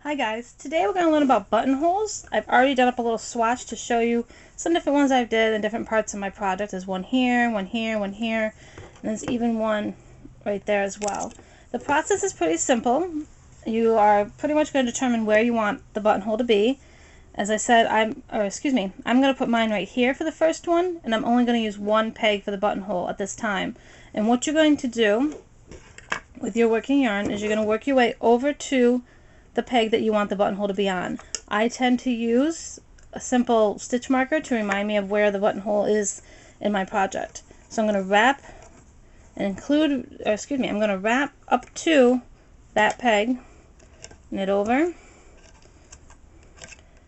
Hi guys, today we're going to learn about buttonholes. I've already done up a little swatch to show you some different ones I've did in different parts of my project. There's one here, one here, one here, and there's even one right there as well. The process is pretty simple. You are pretty much going to determine where you want the buttonhole to be. As I said, I'm going to put mine right here for the first one, and I'm only going to use one peg for the buttonhole at this time. And what you're going to do with your working yarn is you're going to work your way over to the peg that you want the buttonhole to be on. I tend to use a simple stitch marker to remind me of where the buttonhole is in my project. So I'm going to wrap and I'm going to wrap up to that peg, knit over.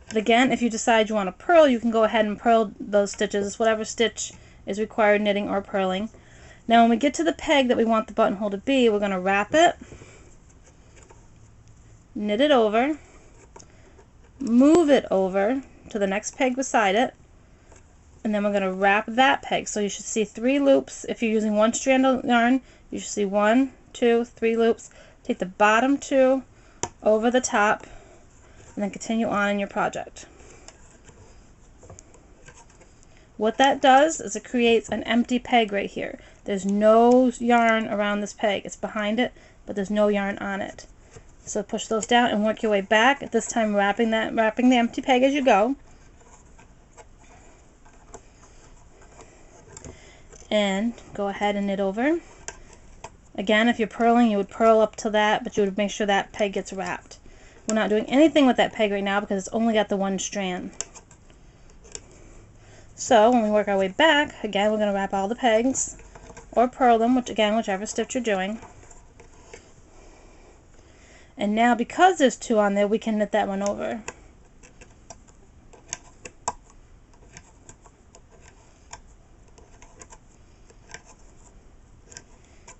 But again, if you decide you want to purl, you can go ahead and purl those stitches, whatever stitch is required knitting or purling. Now when we get to the peg that we want the buttonhole to be, we're going to wrap it, knit it over, move it over to the next peg beside it, and then we're going to wrap that peg. So you should see 3 loops. If you're using one strand of yarn, you should see 1, 2, 3 loops. Take the bottom 2 over the top and then continue on in your project. What that does is it creates an empty peg right here. There's no yarn around this peg. It's behind it, but there's no yarn on it. So push those down and work your way back, at this time wrapping the empty peg as you go. And go ahead and knit over. Again, if you're purling, you would purl up to that, but you would make sure that peg gets wrapped. We're not doing anything with that peg right now because it's only got the one strand. So when we work our way back, again, we're going to wrap all the pegs or purl them, whichever stitch you're doing. And now because there's 2 on there, we can knit that one over.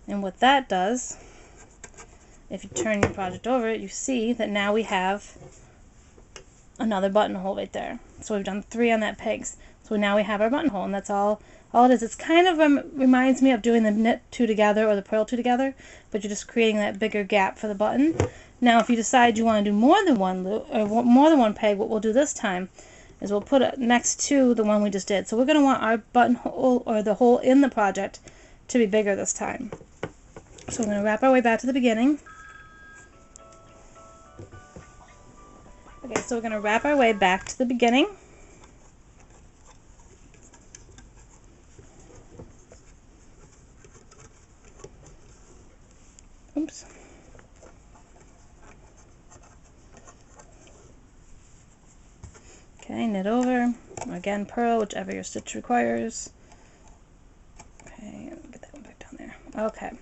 And what that does, if you turn your project over, you see that now we have another buttonhole right there. So we've done 3 on that pegs. So now we have our buttonhole, and that's all it is. It's kind of reminds me of doing the knit 2 together or the purl 2 together, but you're just creating that bigger gap for the button. Now if you decide you want to do more than one loop or more than one peg, what we'll do this time is we'll put it next to the one we just did. So we're going to want our buttonhole or the hole in the project to be bigger this time. So we're going to wrap our way back to the beginning. Okay, so we're going to wrap our way back to the beginning. Oops. Okay, knit over. Again, purl, whichever your stitch requires. Okay, get that one back down there. Okay.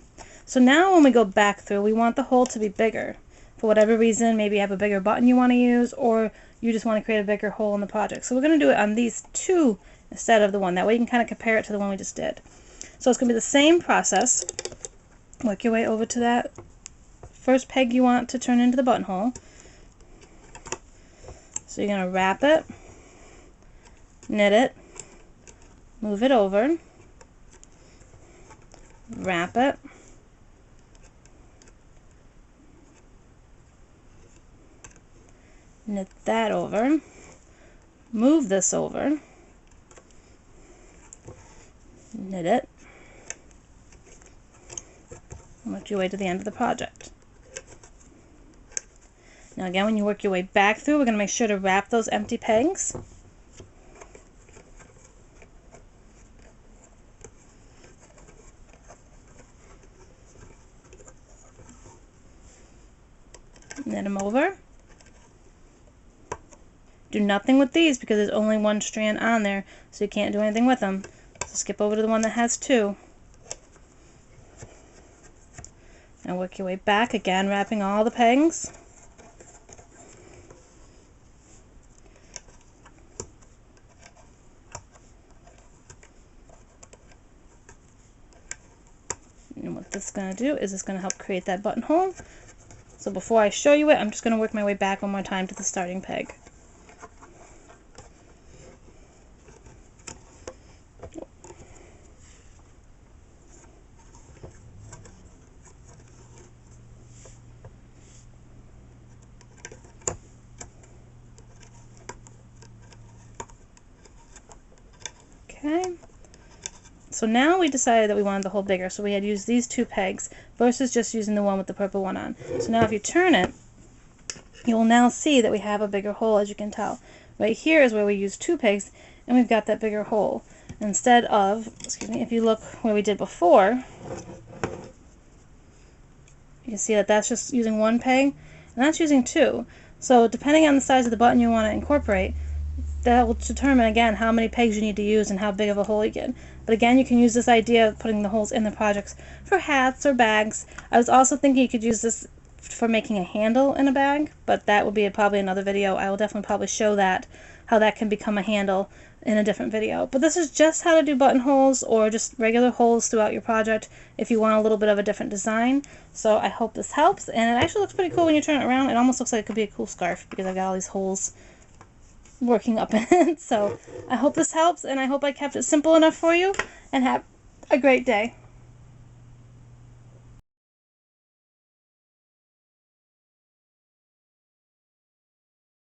So now when we go back through, we want the hole to be bigger. For whatever reason, maybe you have a bigger button you want to use, or you just want to create a bigger hole in the project. So we're going to do it on these 2 instead of the one. That way you can kind of compare it to the one we just did. So it's going to be the same process. Work your way over to that first peg you want to turn into the buttonhole. So you're going to wrap it, knit it, move it over, wrap it, knit that over, move this over, knit it, and work your way to the end of the project. Now again, when you work your way back through, we're going to make sure to wrap those empty pegs. Knit them over. Do nothing with these because there's only one strand on there, so you can't do anything with them. So skip over to the one that has 2. Now work your way back, again wrapping all the pegs. And what this is going to do is it's going to help create that buttonhole. So before I show you it, I'm just going to work my way back one more time to the starting peg. Okay. So now we decided that we wanted the hole bigger, so we had used these 2 pegs versus just using the one with the purple one on. So now if you turn it, you will now see that we have a bigger hole, as you can tell. Right here is where we used 2 pegs, and we've got that bigger hole. Instead of, excuse me, if you look where we did before, you can see that that's just using 1 peg, and that's using 2. So depending on the size of the button you want to incorporate, that will determine, again, how many pegs you need to use and how big of a hole you get. But again, you can use this idea of putting the holes in the projects for hats or bags. I was also thinking you could use this for making a handle in a bag, but that would be probably another video. I will definitely probably show that, how that can become a handle in a different video. But this is just how to do buttonholes or just regular holes throughout your project if you want a little bit of a different design. So I hope this helps, and it actually looks pretty cool when you turn it around. It almost looks like it could be a cool scarf because I've got all these holes working up in it. So I hope this helps, and I hope I kept it simple enough for you, and have a great day.